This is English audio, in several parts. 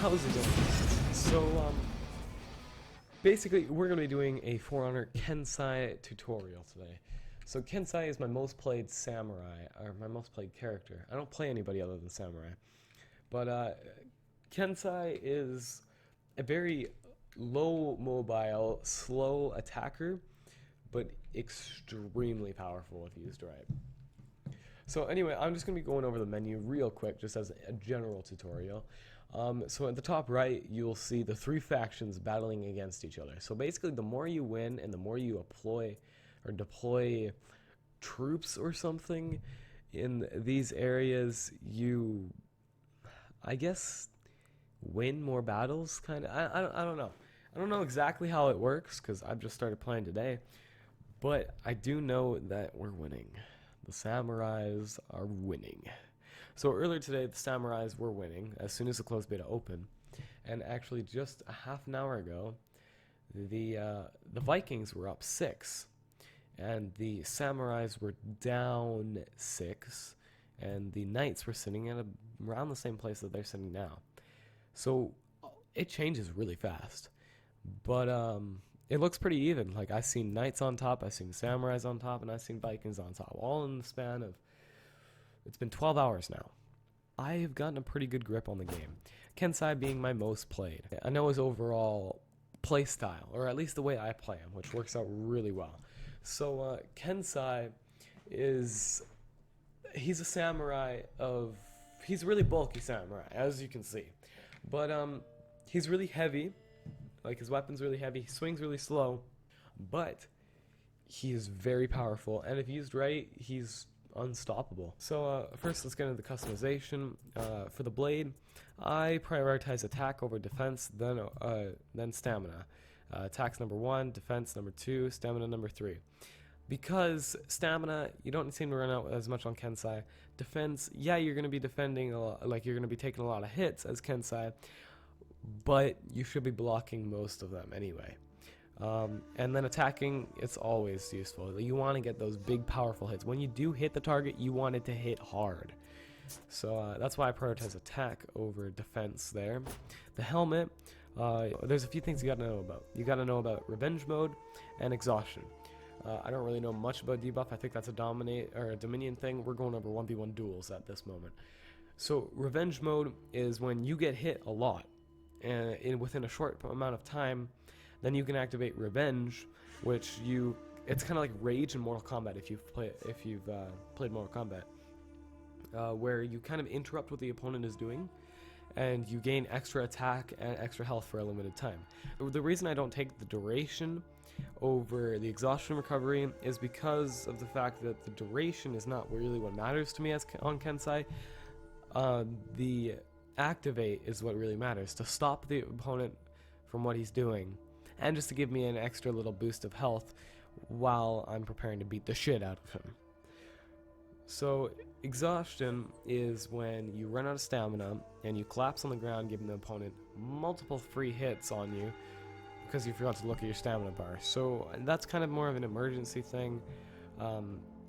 how's it going? So, basically, we're going to be doing a For Honor Kensei tutorial today. So, Kensei is my most played samurai, or my most played character. I don't play anybody other than samurai. But, Kensei is a very low mobile, slow attacker, but extremely powerful if used right. So anyway, I'm just going to be going over the menu real quick, just as a general tutorial. So at the top right, you'll see the three factions battling against each other. So basically, the more you win and the more you deploy troops or something in these areas, you, I guess, win more battles, kind of. I don't know. I don't know exactly how it works, because I've just started playing today. But I do know that we're winning. The samurais are winning. So earlier today, the samurais were winning as soon as the closed beta opened. And actually, just a half an hour ago, the Vikings were up 6. And the samurais were down 6. And the knights were sitting at around the same place that they're sitting now. So it changes really fast. But it looks pretty even. Like, I've seen knights on top, I've seen samurais on top, and I've seen Vikings on top, all in the span of, it's been 12 hours now. I have gotten a pretty good grip on the game. Kensei being my most played. I know his overall play style, or at least the way I play him, which works out really well. So Kensei is, he's a samurai of, he's a really bulky samurai, as you can see. But he's really heavy. Like, his weapon's really heavy, he swings really slow, but he is very powerful, and if used right, he's unstoppable. So first, let's get into the customization. For the blade, I prioritize attack over defense, then stamina. Attack's number 1, defense number 2, stamina number 3. Because stamina, you don't seem to run out as much on Kensei. Defense, yeah, you're going to be defending a lot, like, you're going to be taking a lot of hits as Kensei, but you should be blocking most of them anyway. And then attacking, it's always useful. You want to get those big, powerful hits. When you do hit the target, you want it to hit hard. So that's why I prioritize attack over defense there. The helmet, there's a few things you got to know about. You got to know about revenge mode and exhaustion. I don't really know much about debuff. I think that's a Dominion thing. We're going over 1v1 duels at this moment. So revenge mode is when you get hit a lot, and within a short amount of time, then you can activate revenge, which it's kind of like rage in Mortal Kombat if you've played Mortal Kombat, where you kind of interrupt what the opponent is doing, and you gain extra attack and extra health for a limited time. The reason I don't take the duration over the exhaustion recovery is because of the fact that the duration is not really what matters to me on Kensei. The activate is what really matters, to stop the opponent from what he's doing, and just to give me an extra little boost of health while I'm preparing to beat the shit out of him. So exhaustion is when you run out of stamina and you collapse on the ground, giving the opponent multiple free hits on you because you forgot to look at your stamina bar. So that's kind of more of an emergency thing.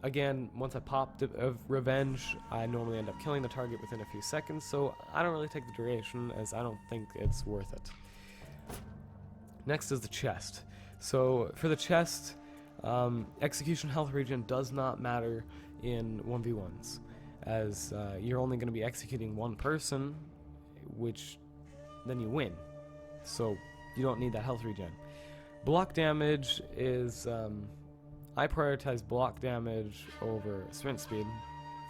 Again, once I pop revenge, I normally end up killing the target within a few seconds, so I don't really take the duration, as I don't think it's worth it. Next is the chest. So for the chest, execution health regen does not matter in 1v1s, as you're only going to be executing one person, which then you win. So you don't need that health regen. Block damage is, I prioritize block damage over sprint speed,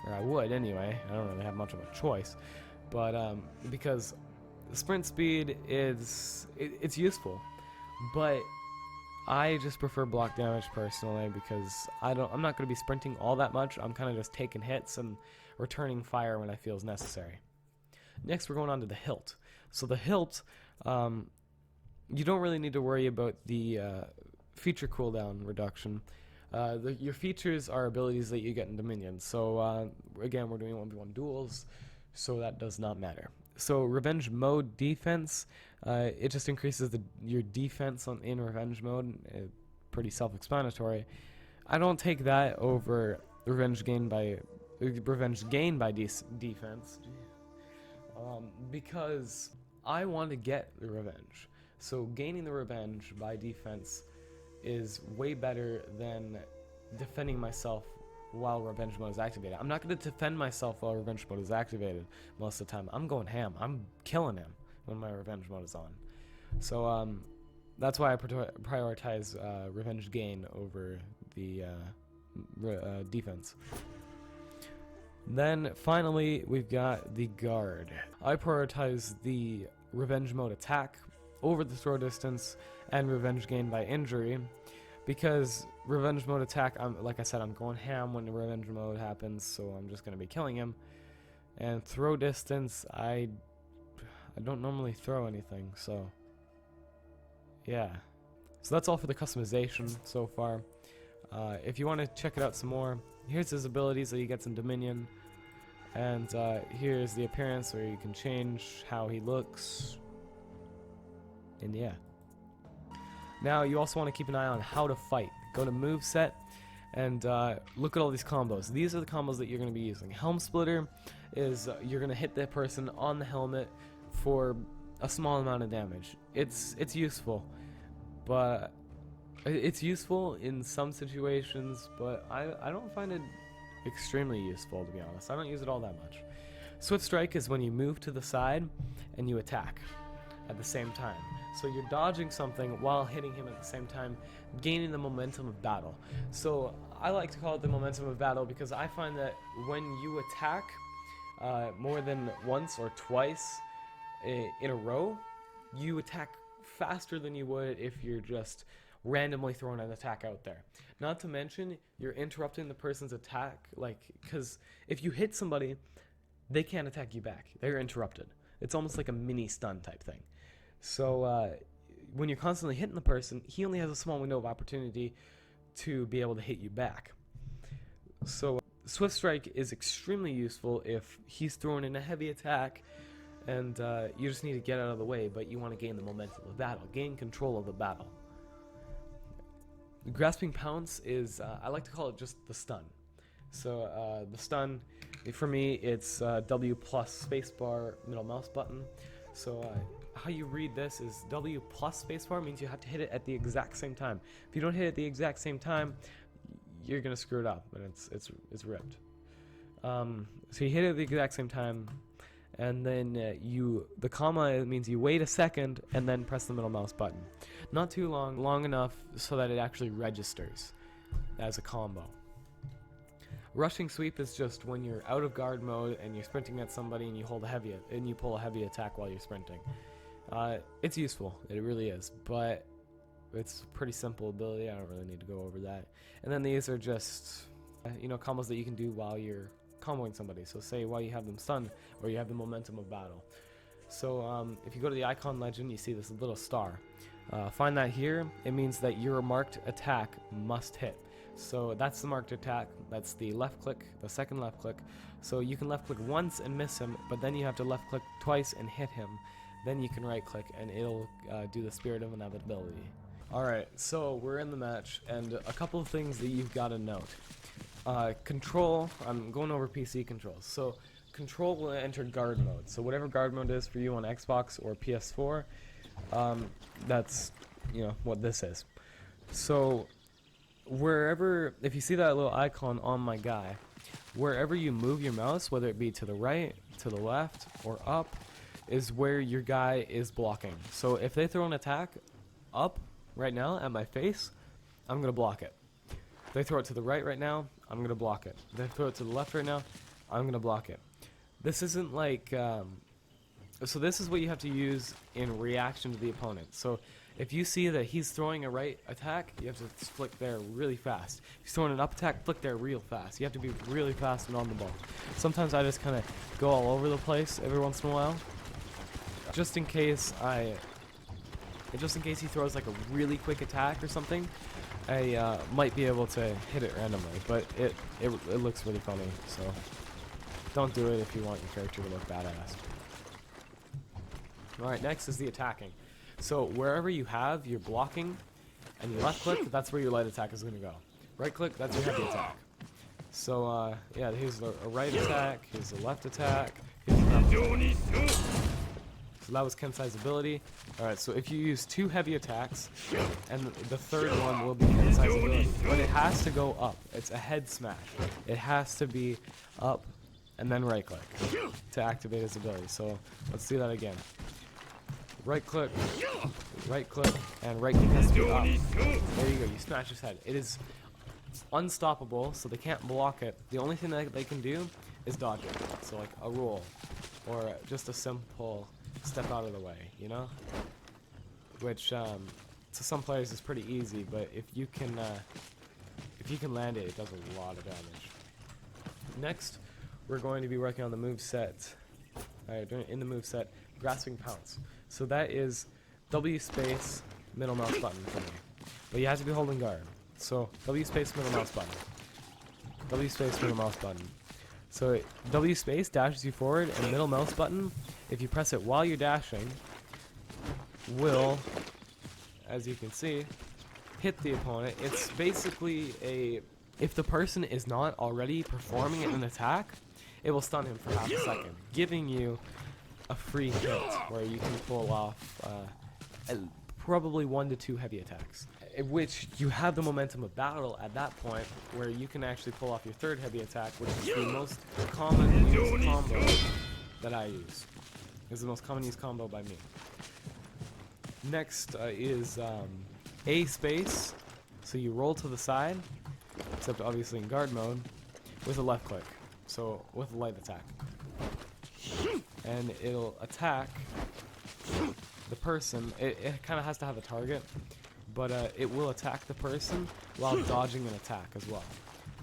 or I would anyway. I don't really have much of a choice, but because sprint speed is it's useful, but I just prefer block damage personally, because I'm not going to be sprinting all that much. I'm kind of just taking hits and returning fire when I feel is necessary. Next, we're going on to the hilt. So the hilt, you don't really need to worry about the feature cooldown reduction. Your features are abilities that you get in Dominion. So again, we're doing 1v1 duels, so that does not matter. So revenge mode defense, it just increases your defense in revenge mode. Pretty self-explanatory. I don't take that over revenge gain by defense, because I want to get the revenge. So gaining the revenge by defense is way better than defending myself while revenge mode is activated. I'm not going to defend myself while revenge mode is activated most of the time. I'm going ham. I'm killing him when my revenge mode is on. So that's why I prioritize revenge gain over the defense. Then finally we've got the guard. I prioritize the revenge mode attack over the throw distance and revenge gain by injury, because revenge mode attack, like I said, I'm going ham when the revenge mode happens, so I'm just going to be killing him. And throw distance, I don't normally throw anything, so yeah. So that's all for the customization so far. If you want to check it out some more, here's his abilities that he gets in Dominion, and here's the appearance where you can change how he looks, and yeah. Now you also want to keep an eye on how to fight. Go to moveset and look at all these combos. These are the combos that you're going to be using. Helm Splitter is you're going to hit the person on the helmet for a small amount of damage. It's useful, but it's useful in some situations, but I don't find it extremely useful, to be honest. I don't use it all that much. Swift Strike is when you move to the side and you attack at the same time. So you're dodging something while hitting him at the same time, gaining the momentum of battle. So I like to call it the momentum of battle because I find that when you attack more than once or twice in a row, you attack faster than you would if you're just randomly throwing an attack out there. Not to mention, you're interrupting the person's attack, because if you hit somebody, they can't attack you back. They're interrupted. It's almost like a mini stun type thing. So when you're constantly hitting the person, he only has a small window of opportunity to be able to hit you back. So Swift Strike is extremely useful if he's throwing in a heavy attack and you just need to get out of the way, but you want to gain the momentum of battle, gain control of the battle. The Grasping Pounce is, I like to call it just the stun. So the stun, for me, it's W plus spacebar middle mouse button. So how you read this is W plus spacebar means you have to hit it at the exact same time. If you don't hit it at the exact same time, you're gonna screw it up, and it's ripped. So you hit it at the exact same time, and then the comma means you wait a second and then press the middle mouse button. Not too long enough so that it actually registers as a combo. Rushing Sweep is just when you're out of guard mode and you're sprinting at somebody and you pull a heavy attack while you're sprinting. It's useful, it really is, but it's a pretty simple ability. I don't really need to go over that. And then these are just combos that you can do while you're comboing somebody. So say while you have them stunned or you have the momentum of battle. So if you go to the icon legend, you see this little star. Find that here. It means that your marked attack must hit. So that's the marked attack. That's the left click, the second left click. So you can left click once and miss him, but then you have to left click twice and hit him. Then you can right click and it'll do the Spirit of Inevitability. Alright, so we're in the match, and a couple of things that you've got to note. Control, I'm going over PC controls. So control will enter guard mode. So whatever guard mode is for you on Xbox or PS4, that's what this is. So wherever, if you see that little icon on my guy, wherever you move your mouse, whether it be to the right, to the left, or up, is where your guy is blocking. So if they throw an attack up right now at my face, I'm going to block it. If they throw it to the right now, I'm going to block it. If they throw it to the left right now, I'm going to block it. This isn't like, so this is what you have to use in reaction to the opponent. So if you see that he's throwing a right attack, you have to flick there really fast. If he's throwing an up attack, flick there real fast. You have to be really fast and on the ball. Sometimes I just kind of go all over the place every once in a while, just in case he throws like a really quick attack or something. I might be able to hit it randomly, but it looks really funny, so don't do it if you want your character to look badass. Alright, next is the attacking. So wherever you have your blocking and you left click, that's where your light attack is going to go. Right click, that's your heavy attack. So yeah, here's a right attack, here's a left attack. So So that was Kensei's ability. Alright, so if you use 2 heavy attacks, and the third one will be Kensei's ability. But it has to go up. It's a head smash. It has to be up and then right click to activate his ability. So let's do that again. Right click, and right click has to be up. There you go, you smash his head. It is unstoppable, so they can't block it. The only thing that they can do is dodge it. So like a roll, or just a simple step out of the way, you know? Which to some players is pretty easy, but if you can land it, it does a lot of damage. Next, we're going to be working on the moveset. Alright, in the moveset, Grasping Pounce. So that is W space middle mouse button for me. But you have to be holding guard. So W space middle mouse button. W space middle mouse button. So W space dashes you forward, and middle mouse button, if you press it while you're dashing, will, as you can see, hit the opponent. It's basically if the person is not already performing an attack, it will stun him for half a second, giving you a free hit where you can pull off probably 1 to 2 heavy attacks. In which you have the momentum of battle at that point, where you can actually pull off your 3rd heavy attack, which is the most common used combo that I use. It's the most common used combo by me. Next is A space, so you roll to the side, except obviously in guard mode, with a left click, so with a light attack. And it'll attack the person. It kind of has to have a target, but it will attack the person while dodging an attack as well.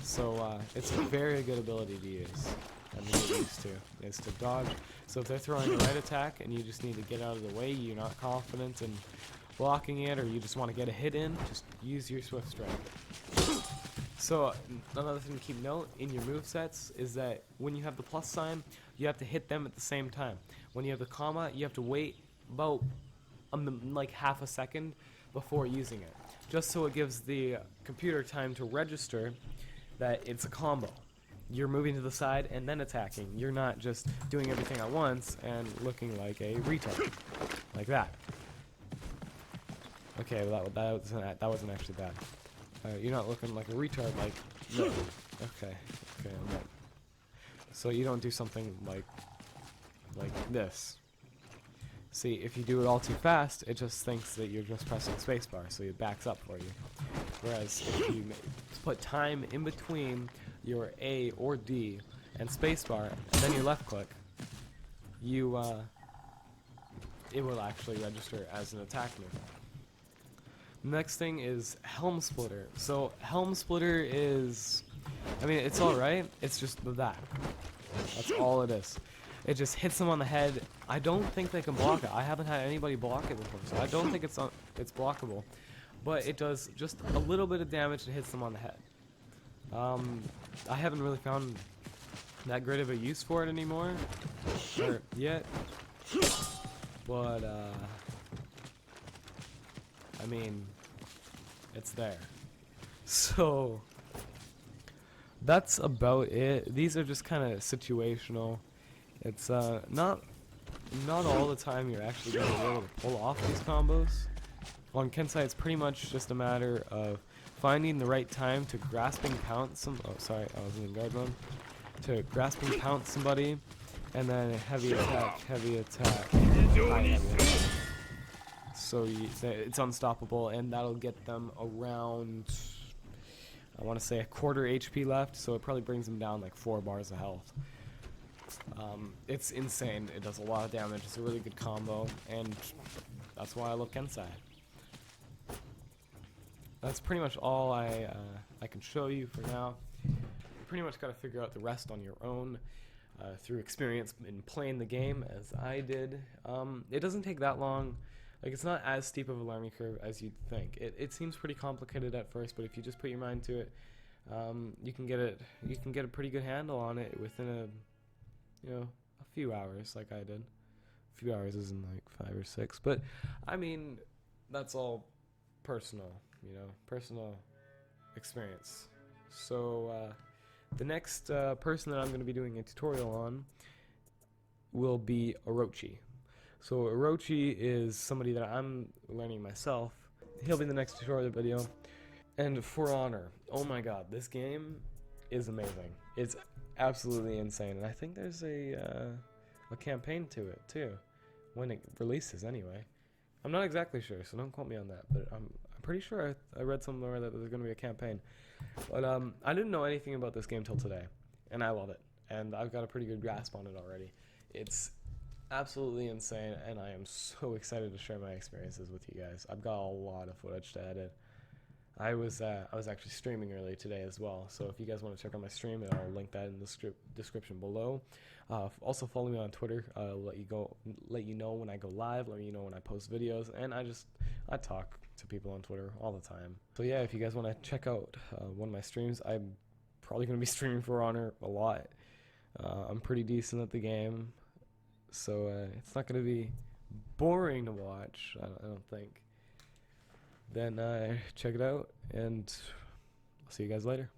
So it's a very good ability to use, and to get used to, is to dodge. So if they're throwing a right attack and you just need to get out of the way, you're not confident in blocking it, or you just want to get a hit in, just use your Swift Strike. So another thing to keep note in your movesets is that when you have the plus sign, you have to hit them at the same time. When you have the comma, you have to wait about like half a second before using it, just so it gives the computer time to register that it's a combo. You're moving to the side and then attacking. You're not just doing everything at once and looking like a retard, like that. Okay, well, that wasn't actually bad. You're not looking like a retard, like no. Okay, I'm not. So you don't do something like this. See, if you do it all too fast, it just thinks that you're just pressing spacebar, so it backs up for you. Whereas if you put time in between your A or D and spacebar, and then your left click, you it will actually register as an attack move. Next thing is Helm Splitter. So Helm Splitter is, I mean, it's alright, it's just that. That's all it is. It just hits them on the head. I don't think they can block it. I haven't had anybody block it before, so I don't think it's blockable. But it does just a little bit of damage and hits them on the head. I haven't really found that great of a use for it anymore, or yet. But I mean, it's there. So that's about it. These are just kind of situational. It's not all the time you're actually going to be able to pull off these combos. On Kensei, it's pretty much just a matter of finding the right time to grasping pounce some. Oh, sorry, I was in guard mode. To grasping pounce somebody, and then heavy attack, high heavy attack. So it's unstoppable, and that'll get them around, I want to say, a quarter HP left, so it probably brings them down like 4 bars of health. It's insane. It does a lot of damage. It's a really good combo, and that's why I love Kensei. That's pretty much all I can show you for now. You pretty much got to figure out the rest on your own through experience in playing the game, as I did. It doesn't take that long. Like, it's not as steep of a learning curve as you'd think. It seems pretty complicated at first, but if you just put your mind to it, you can get a pretty good handle on it within a few hours, like I did. A few hours isn't like 5 or 6, but I mean, that's all personal, personal experience. So the next person that I'm going to be doing a tutorial on will be Orochi. So Orochi is somebody that I'm learning myself. He'll be the next tutorial video. And For Honor, oh my god, this game is amazing. It's absolutely insane, and I think there's a campaign to it too, when it releases anyway. I'm not exactly sure, so don't quote me on that, but I'm pretty sure I read somewhere that there's going to be a campaign. But I didn't know anything about this game till today, and I love it, and I've got a pretty good grasp on it already. It's absolutely insane, and I am so excited to share my experiences with you guys. I've got a lot of footage to edit. I was actually streaming early today as well, so if you guys want to check out my stream, I'll link that in the description below. Also follow me on Twitter. Let you know when I go live. Let you know when I post videos, and I talk to people on Twitter all the time. So yeah, if you guys want to check out one of my streams, I'm probably going to be streaming For Honor a lot. I'm pretty decent at the game, so it's not going to be boring to watch. I don't think. Then check it out, and I'll see you guys later.